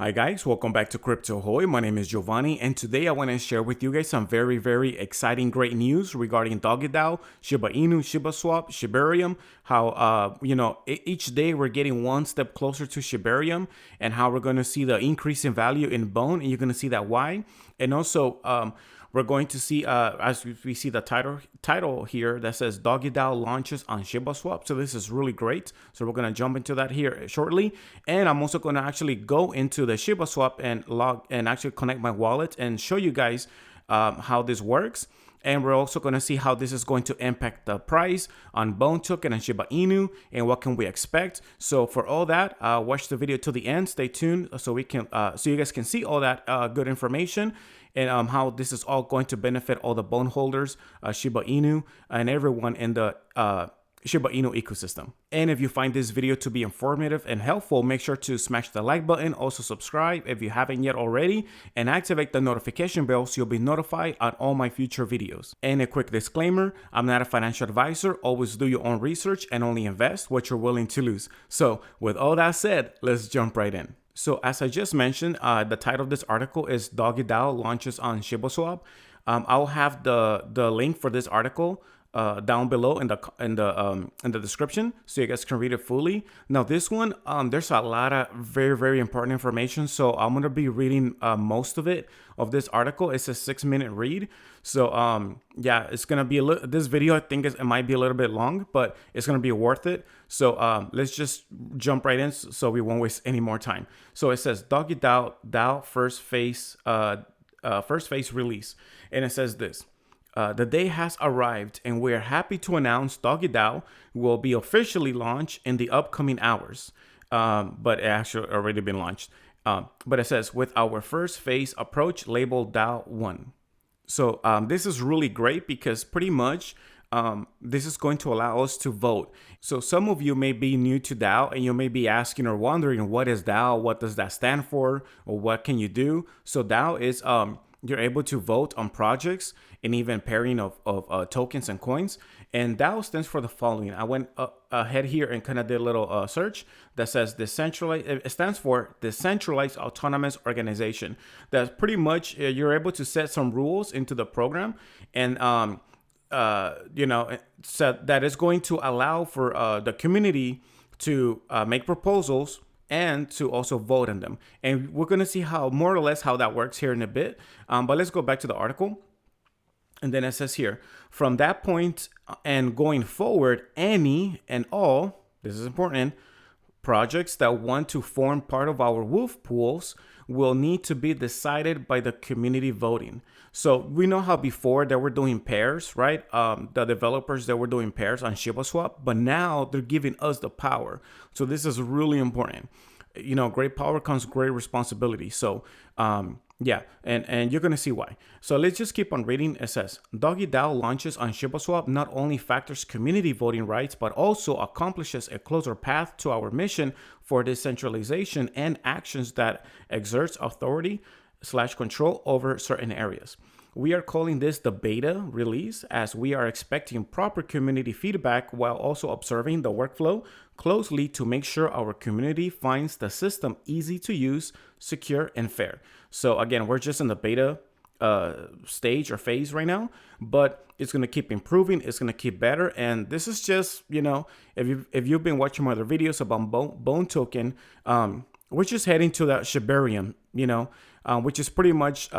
Hi guys, welcome back to Crypto Ahoy. My name is Giovanni, and today I want to share with you guys some very exciting, great news regarding Doggy Dao, Shiba Inu, Shibaswap, Shibarium. How each day we're getting one step closer to Shibarium, and how we're going to see the increase in value in Bone, and you're going to see that why. And also, we're going to see, as we see the title here that says Doggy Dao launches on Shibaswap. So this is really great. So we're going to jump into that here shortly. And I'm also going to actually go into the Shibaswap and log and actually connect my wallet and show you guys how this works. And we're also going to see how this is going to impact the price on Bone token and Shiba Inu and what can we expect. So for all that, watch the video till the end. Stay tuned so we can so you guys can see all that good information and how this is all going to benefit all the Bone holders, Shiba Inu, and everyone in the Shiba Inu ecosystem. And if you find this video to be informative and helpful, make sure to smash the like button, also subscribe if you haven't yet already, and activate the notification bell so you'll be notified on all my future videos. And a quick disclaimer, I'm not a financial advisor, always do your own research and only invest what you're willing to lose. So with all that said, let's jump right in. So as I just mentioned, the title of this article is Doggy Dao launches on Shibaswap. I'll have the link for this article down below in the description so you guys can read it fully. Now this one, there's a lot of very important information, so I'm gonna be reading most of it of this article. It's a 6-minute read, so yeah, it's gonna be this video I think it might be a little bit long, but it's gonna be worth it. So let's just jump right in so we won't waste any more time. So it says Doggy Dao first phase release, and it says this. The day has arrived, and we are happy to announce Doggy Dao will be officially launched in the upcoming hours. But it actually already been launched. But it says, with our first phase approach labeled DAO 1. So this is really great because pretty much this is going to allow us to vote. So some of you may be new to DAO and you may be asking or wondering, what is DAO? What does that stand for? Or what can you do? So DAO is you're able to vote on projects and even pairing of tokens and coins. And DAO stands for the following. I went ahead here and kind of did a little search that says decentralized. It stands for Decentralized Autonomous Organization. That's pretty much you're able to set some rules into the program, and so that is going to allow for the community to make proposals and to also vote on them. And we're going to see how more or less how that works here in a bit. But let's go back to the article. And then it says here, from that point and going forward, any and all, this is important, projects that want to form part of our wolf pools will need to be decided by the community voting. So we know how before they were doing pairs, right? The developers, they were doing pairs on Shibaswap, but now they're giving us the power. So this is really important. You know, great power comes great responsibility. So yeah, and you're going to see why. So let's just keep on reading. It says, Doggy Dao launches on Shibaswap not only factors community voting rights, but also accomplishes a closer path to our mission for decentralization and actions that exerts authority/control over certain areas. We are calling this the beta release as we are expecting proper community feedback while also observing the workflow closely to make sure our community finds the system easy to use, secure, and fair. So again, we're just in the beta stage or phase right now, but it's going to keep improving. It's going to keep better. And this is just, you know, if you've been watching my other videos about Bone token, we're just heading to that Shibarium, you know, which is pretty much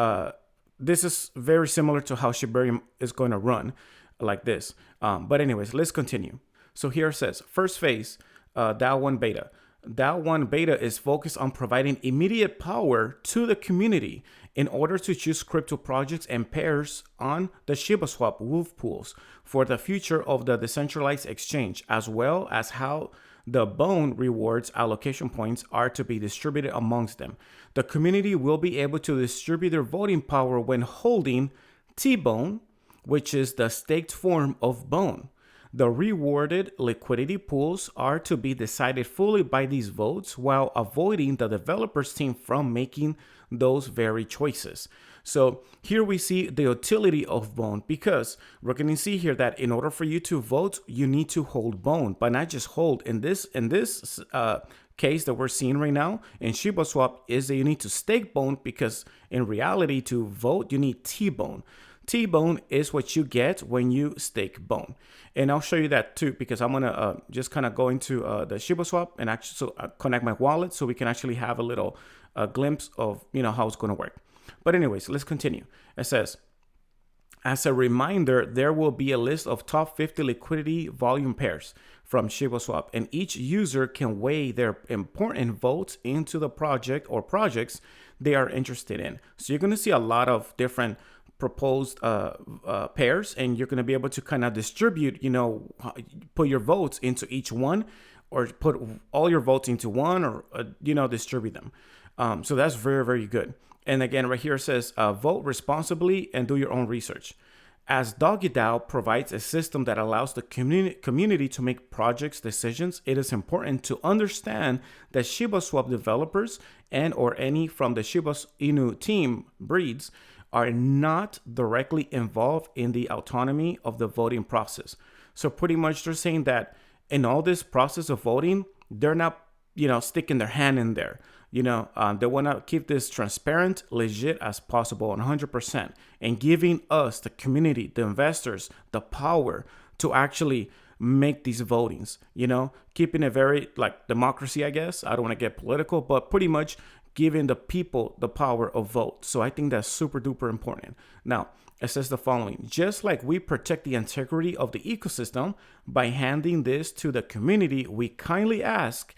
this is very similar to how Shibarium is going to run like this. But anyways, let's continue. So here it says, first phase, DAO 1 beta. DAO 1 beta is focused on providing immediate power to the community in order to choose crypto projects and pairs on the Shibaswap wolf pools for the future of the decentralized exchange, as well as how the Bone rewards allocation points are to be distributed amongst them. The community will be able to distribute their voting power when holding T-Bone, which is the staked form of Bone. The rewarded liquidity pools are to be decided fully by these votes while avoiding the developers team from making those very choices. So here we see the utility of Bone, because we're going to see here that in order for you to vote, you need to hold Bone, but not just hold. In this case that we're seeing right now in Shibaswap is that you need to stake bone, because in reality, to vote, you need T-bone. T-bone is what you get when you stake bone. And I'll show you that too, because I'm gonna just kind of go into the Shibaswap and actually connect my wallet so we can actually have a little glimpse of how it's going to work. But anyways, let's continue. It says, as a reminder, there will be a list of top 50 liquidity volume pairs from Shibaswap, and each user can weigh their important votes into the project or projects they are interested in. So you're going to see a lot of different proposed pairs, and you're going to be able to kind of distribute, put your votes into each one, or put all your votes into one, or distribute them. So that's very, very good. And again, right here it says, vote responsibly and do your own research. As Doggy Dao provides a system that allows the community to make projects decisions, it is important to understand that Shibaswap developers and or any from the Shiba Inu team breeds are not directly involved in the autonomy of the voting process. So pretty much they're saying that in all this process of voting, they're not, sticking their hand in there. They want to keep this transparent, legit as possible, 100%, and giving us, the community, the investors, the power to actually make these votings, keeping it very like democracy, I guess. I don't want to get political, but pretty much giving the people the power of vote. So I think that's super duper important. Now, it says the following: just like we protect the integrity of the ecosystem by handing this to the community, we kindly ask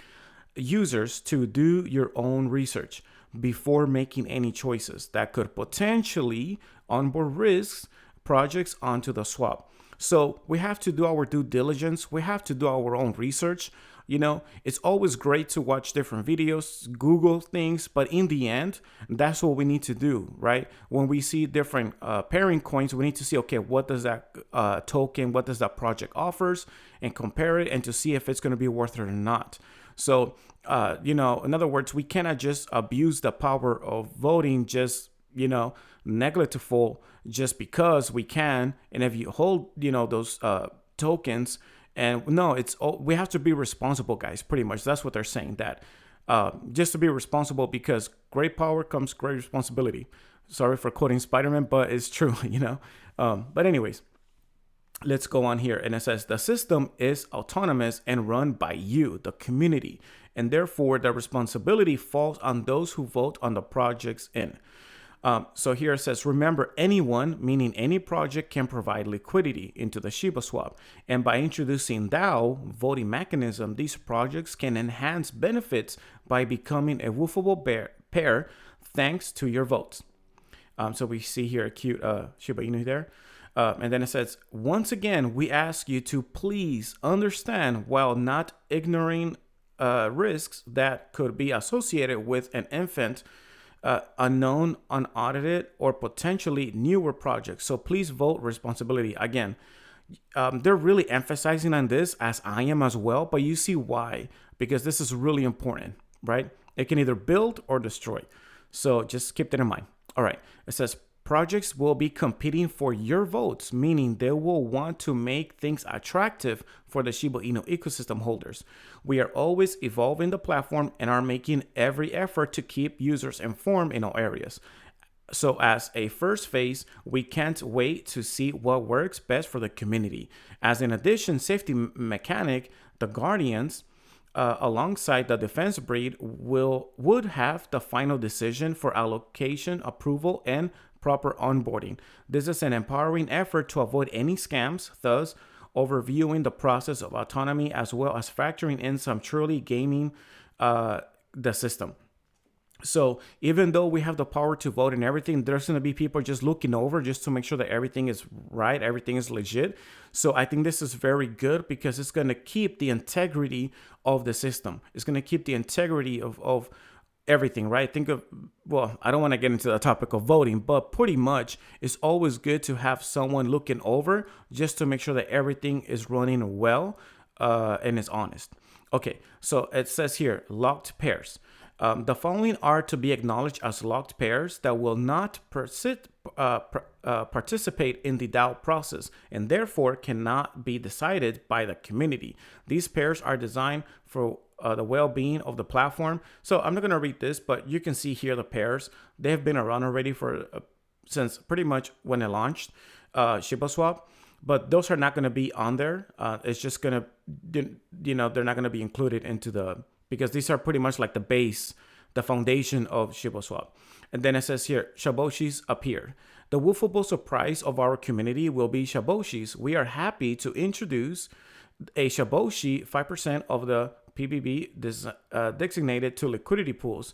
users to do your own research before making any choices that could potentially onboard risks projects onto the swap. So we have to do our due diligence. We have to do our own research. It's always great to watch different videos, Google things, but in the end, that's what we need to do, right? When we see different pairing coins, we need to see, okay, what does that token, what does that project offers, and compare it, and to see if it's going to be worth it or not. So, in other words, we cannot just abuse the power of voting, just, neglectful just because we can. And if you hold, those tokens, and no, we have to be responsible, guys. Pretty much that's what they're saying, that just to be responsible, because great power comes great responsibility. Sorry for quoting Spider-Man, but it's true, But anyways, let's go on here. And it says the system is autonomous and run by you, the community, and therefore the responsibility falls on those who vote on the projects in. So here it says, remember, anyone, meaning any project, can provide liquidity into the Shibaswap. And by introducing DAO voting mechanism, these projects can enhance benefits by becoming a woofable pair thanks to your votes. So we see here a cute Shiba Inu there. And then it says, once again, we ask you to please understand, while not ignoring risks that could be associated with an infant, unknown, unaudited, or potentially newer projects. So please vote responsibility. Again, they're really emphasizing on this, as I am as well, but you see why, because this is really important, right? It can either build or destroy. So just keep that in mind. All right. It says, projects will be competing for your votes, meaning they will want to make things attractive for the Shiba Inu ecosystem holders. We are always evolving the platform and are making every effort to keep users informed in all areas. So as a first phase, we can't wait to see what works best for the community. As an addition safety mechanic, the Guardians, alongside the defense breed, would have the final decision for allocation, approval, and proper onboarding. This is an empowering effort to avoid any scams, thus overviewing the process of autonomy, as well as factoring in some truly gaming the system. So even though we have the power to vote and everything, there's going to be people just looking over just to make sure that everything is right, everything is legit. So I think this is very good, because it's going to keep the integrity of the system. It's going to keep the integrity of everything, right? Think of, well, I don't want to get into the topic of voting, but pretty much it's always good to have someone looking over just to make sure that everything is running well and is honest. Okay, so it says here, locked pairs. The following are to be acknowledged as locked pairs that will not participate in the DAO process and therefore cannot be decided by the community. These pairs are designed for the well-being of the platform. So I'm not going to read this, but you can see here the pairs. They have been around already for since pretty much when it launched, Shibaswap. But those are not going to be on there. It's just going to, they're not going to be included into because these are pretty much like the base, the foundation of Shibaswap. And then it says here, Shiboshis appear. The woofable surprise of our community will be Shiboshis. We are happy to introduce a Shiboshi, 5% of the PBB designated to liquidity pools,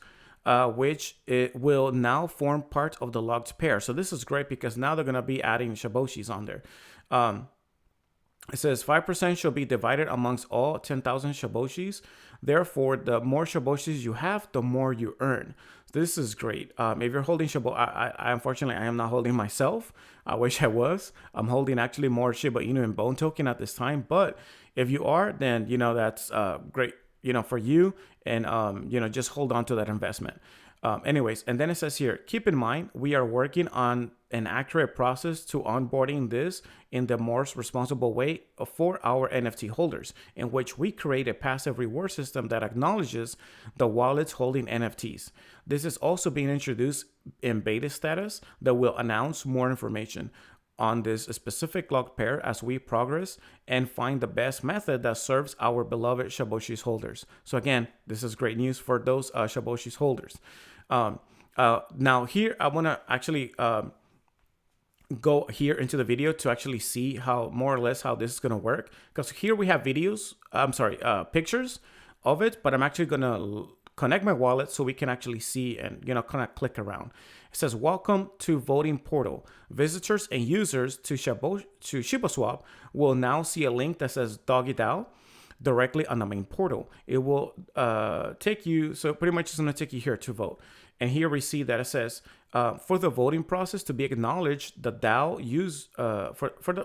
which it will now form part of the locked pair. So this is great because now they're going to be adding Shiboshis on there. It says 5% shall be divided amongst all 10,000 Shiboshis. Therefore, the more Shiboshis you have, the more you earn. So this is great. If you're holding I unfortunately, I am not holding myself. I wish I was. I'm holding actually more Shiba Inu and Bone token at this time. But if you are, then, that's great, for you. And, just hold on to that investment. Anyways, and then it says here, keep in mind, we are working on an accurate process to onboarding this in the most responsible way for our NFT holders, in which we create a passive reward system that acknowledges the wallets holding NFTs. This is also being introduced in beta status that will announce more information on this specific locked pair as we progress and find the best method that serves our beloved Shiboshis holders. So again, this is great news for those Shiboshis holders. Now here, I want to actually go here into the video to actually see how more or less how this is going to work. Because here we have pictures of it, but I'm actually going to connect my wallet so we can actually see and, kind of click around. It says, welcome to voting portal. Visitors and users to Shibaswap will now see a link that says Doggy Dao directly on the main portal. It will take you, so pretty much it's going to take you here to vote. And here we see that it says, for the voting process to be acknowledged, the DAO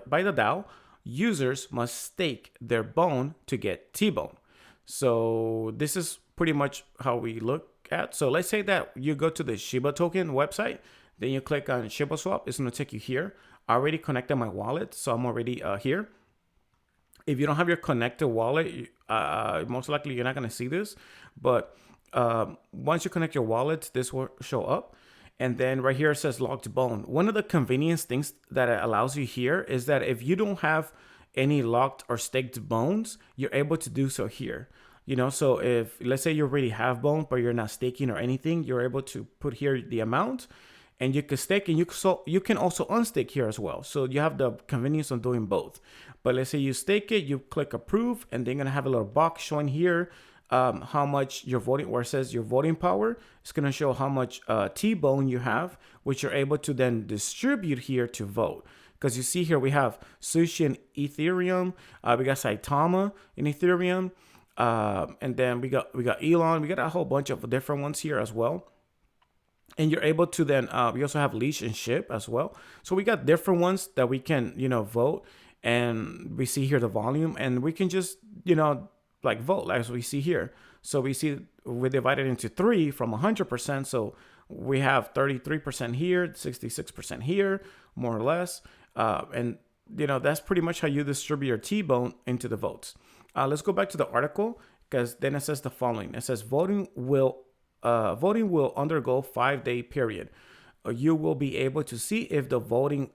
by the DAO, users must stake their bone to get T-bone. So this is pretty much how we look at. So let's say that you go to the Shiba token website, then you click on Shibaswap. It's going to take you here. I already connected my wallet, so I'm already here. If you don't have your connected wallet, most likely you're not going to see this. But once you connect your wallet, this will show up. And then right here it says locked bone. One of the convenience things that it allows you here is that if you don't have any locked or staked bones, you're able to do so here. So if, let's say you already have bone, but you're not staking or anything, you're able to put here the amount and you can stake, and you can also unstake here as well. So you have the convenience of doing both. But let's say you stake it, you click approve, and then you're going to have a little box showing here how much you're voting, where it says your voting power. It's going to show how much T-bone you have, which you're able to then distribute here to vote. Because you see here we have Sushi in Ethereum, we got Saitama in Ethereum, and then we got Elon. We got a whole bunch of different ones here as well. And you're able to then we also have Leash and Ship as well. So we got different ones that we can vote, and we see here the volume, and we can just vote as we see here. So we see we divided into 3 from 100%. So we have 33% here, 66% here, more or less, and that's pretty much how you distribute your T-bone into the votes. Let's go back to the article, because then it says the following. It says voting will undergo 5-day period. You will be able to see if the voting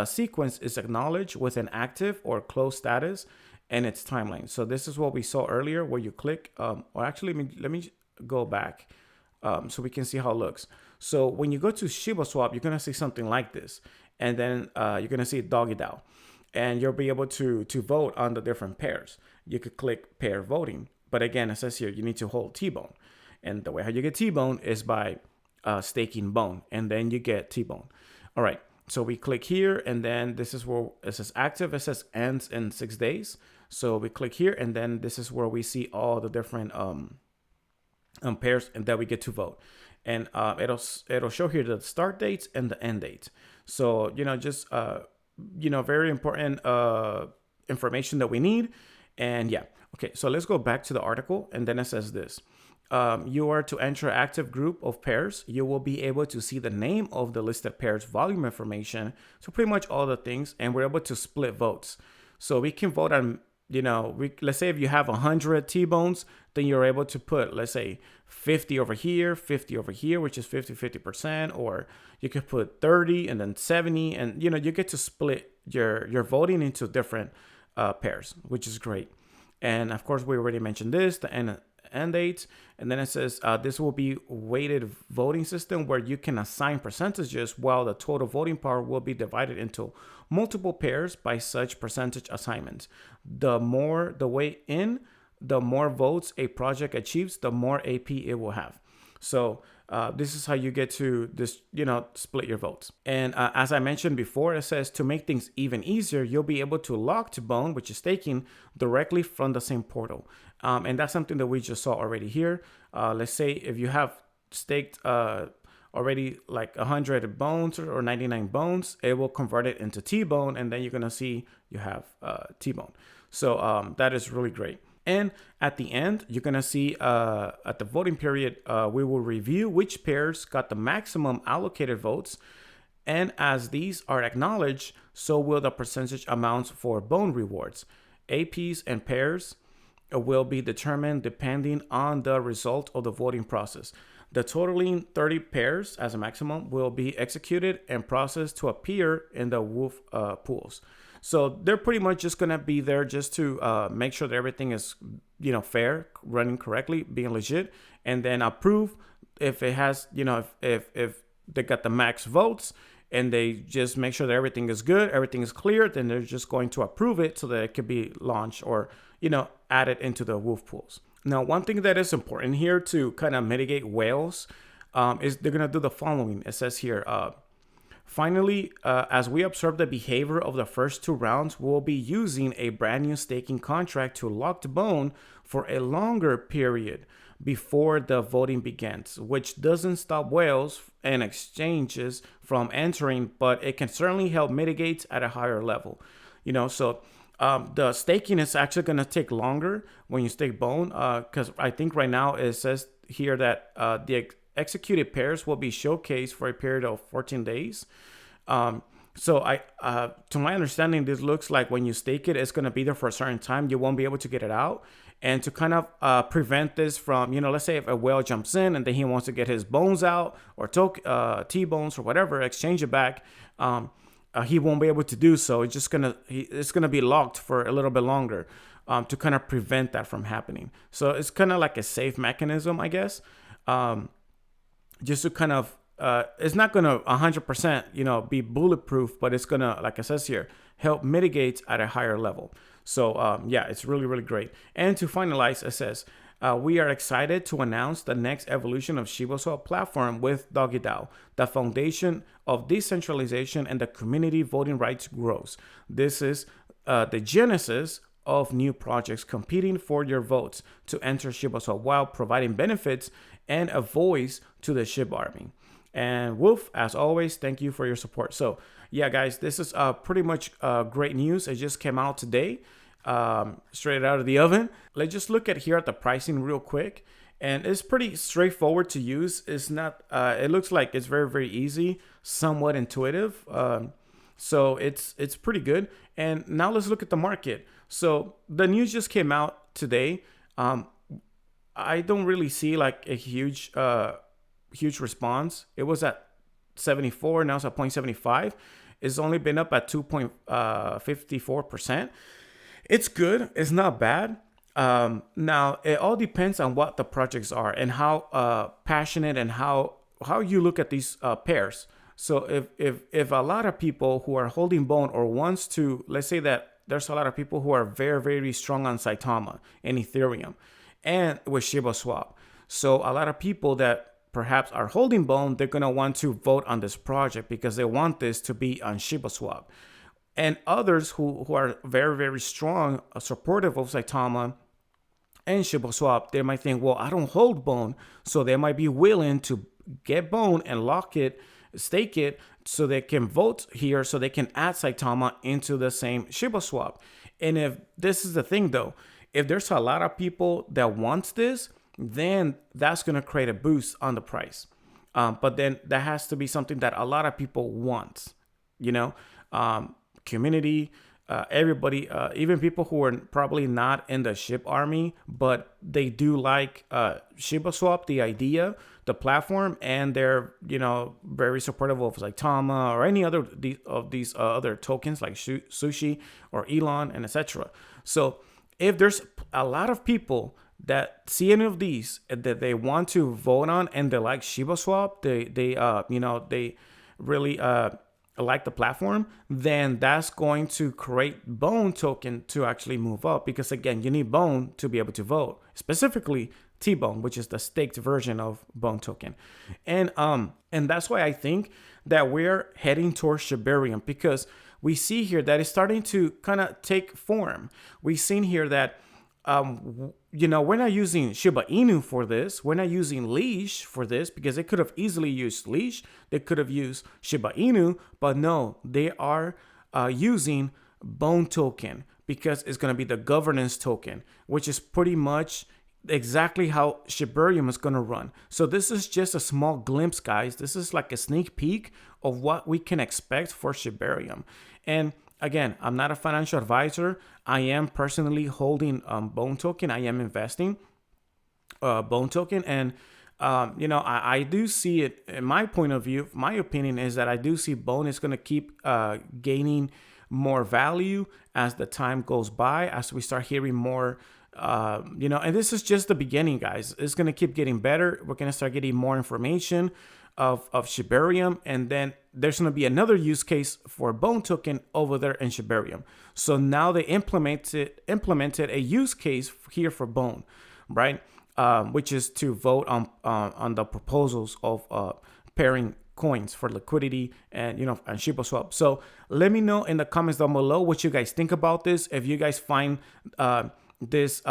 sequence is acknowledged with an active or closed status and its timeline. So this is what we saw earlier, where you click, or actually let me go back so we can see how it looks. So when you go to Shibaswap, you're gonna see something like this, and then you're gonna see Doggy Dao, and you'll be able to vote on the different pairs. You could click pair voting, but again, it says here you need to hold T-bone, and the way how you get T-bone is by staking bone, and then you get T-bone. All right, so we click here, and then this is where it says active. It says ends in 6 days. So we click here, and then this is where we see all the different pairs and that we get to vote. And it'll show here the start dates and the end dates. So just very important information that we need. And yeah, okay. So let's go back to the article, and then it says this. you are to enter an active group of pairs, you will be able to see the name of the listed pairs, volume information, so pretty much all the things, and we're able to split votes. So we can vote on, let's say if you have 100 T-bones, then you're able to put, let's say, 50 over here, 50 over here, which is 50%, or you could put 30 and then 70, and you get to split your voting into different pairs, which is great. And of course, we already mentioned this, the end dates, and then it says this will be weighted voting system where you can assign percentages while the total voting power will be divided into multiple pairs by such percentage assignments. The more the weight in, the more votes a project achieves, the more AP it will have. So this is how you get to this, split your votes. And as I mentioned before, it says to make things even easier, you'll be able to log to Bone, which is staking, directly from the same portal. And that's something that we just saw already here. Let's say if you have staked already like 100 bones or 99 bones, it will convert it into T-bone, and then you're gonna see you have T-bone. So that is really great. And at the end, you're going to see at the voting period, we will review which pairs got the maximum allocated votes. And as these are acknowledged, so will the percentage amounts for bone rewards. APs and pairs will be determined depending on the result of the voting process. The totaling 30 pairs as a maximum will be executed and processed to appear in the wolf pools. So they're pretty much just going to be there just to make sure that everything is, fair, running correctly, being legit, and then approve if it has, if they got the max votes and they just make sure that everything is good, everything is clear, then they're just going to approve it so that it could be launched or, added into the wolf pools. Now, one thing that is important here to kind of mitigate whales is they're going to do the following. It says here, finally, as we observe the behavior of the first two rounds, we'll be using a brand new staking contract to lock the bone for a longer period before the voting begins, which doesn't stop whales and exchanges from entering, but it can certainly help mitigate at a higher level. So the staking is actually going to take longer when you stake bone, because I think right now it says here that the executed pairs will be showcased for a period of 14 days. So to my understanding, this looks like when you stake it, it's going to be there for a certain time. You won't be able to get it out. And to kind of prevent this from, let's say if a whale jumps in and then he wants to get his bones out or T-bones or whatever, exchange it back, he won't be able to do so. It's gonna be locked for a little bit longer to kind of prevent that from happening. So it's kind of like a safe mechanism, I guess. Just to kind of, it's not going to 100%, be bulletproof, but it's going to, like it says here, help mitigate at a higher level. So yeah, it's really, really great. And to finalize, it says, we are excited to announce the next evolution of Shibaswap platform with Doggy Dao. The foundation of decentralization and the community voting rights grows. This is the genesis of new projects competing for your votes to enter Shibaswap while providing benefits and a voice to the Shiba army. And Wolf, as always, thank you for your support. So yeah, guys, this is pretty much great news. It just came out today, straight out of the oven. Let's just look at here at the pricing real quick. And it's pretty straightforward to use. It's not, it looks like it's very, very easy, somewhat intuitive. So it's pretty good. And now let's look at the market. So the news just came out today. I don't really see like a huge response. It was at 74, now it's at 0.75. It's only been up at 2.54%. It's good. It's not bad. Now it all depends on what the projects are and how passionate and how you look at these pairs. So if a lot of people who are holding bone or wants to, let's say that there's a lot of people who are very, very strong on Saitama and Ethereum and with Shibaswap. So a lot of people that perhaps are holding bone, they're going to want to vote on this project because they want this to be on Shibaswap. And others who are very, very strong, supportive of Saitama and Shibaswap, they might think, well, I don't hold bone. So they might be willing to get bone and lock it, stake it, so they can vote here, so they can add Saitama into the same Shibaswap. And if this is the thing though, if there's a lot of people that wants this, then that's going to create a boost on the price. But then that has to be something that a lot of people want, you know, community, everybody, even people who are probably not in the SHIB army, but they do like Shibaswap, the idea, the platform, and they're, you know, very supportive of like Tama or any other of these other tokens like Sushi or Elon and etc. So if there's a lot of people that see any of these that they want to vote on and they like Shibaswap, they really like the platform, then that's going to create Bone token to actually move up, because again, you need Bone to be able to vote, specifically T-Bone, which is the staked version of Bone token. And that's why I think that we're heading towards Shibarium, because we see here that it's starting to kind of take form. We've seen here that we're not using Shiba Inu for this. We're not using Leash for this, because they could have easily used Leash. They could have used Shiba Inu, but no, they are using Bone token, because it's going to be the governance token, which is pretty much exactly how Shibarium is going to run. So this is just a small glimpse, guys. This is like a sneak peek of what we can expect for Shibarium. And again, I'm not a financial advisor. I am personally holding Bone token. I am investing Bone token. And, I do see it, in my point of view, my opinion is that I do see Bone is going to keep gaining more value as the time goes by, as we start hearing more, and this is just the beginning, guys. It's going to keep getting better. We're going to start getting more information of Shibarium, and then there's going to be another use case for Bone token over there in Shibarium. So now they implemented a use case here for Bone, right? Which is to vote on the proposals of pairing coins for liquidity and and Shibaswap. So let me know in the comments down below what you guys think about this. If you guys find this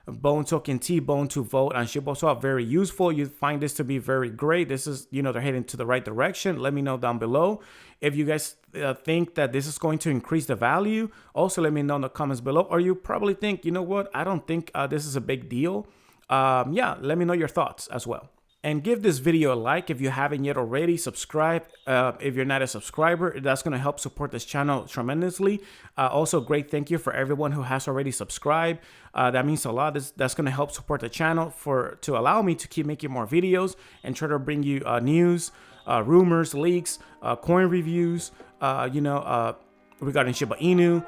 Bone token T-Bone to vote on Shibaswap very useful, you find this to be very great, this is, they're heading to the right direction, let me know down below. If you guys think that this is going to increase the value, also let me know in the comments below. Or you probably think, you know what, I don't think this is a big deal. Let me know your thoughts as well. And give this video a like if you haven't yet already. Subscribe if you're not a subscriber. That's going to help support this channel tremendously. Also, great thank you for everyone who has already subscribed. That means a lot. That's going to help support the channel to allow me to keep making more videos and try to bring you news, rumors, leaks, coin reviews, regarding Shiba Inu,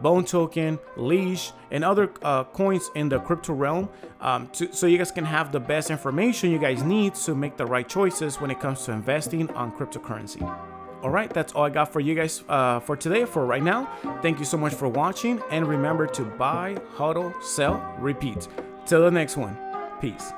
Bone token, Leash, and other coins in the crypto realm, so you guys can have the best information you guys need to make the right choices when it comes to investing on cryptocurrency. All right, that's all I got for you guys for today, for right now. Thank you so much for watching, and remember to buy, hodl, sell, repeat. Till the next one, peace.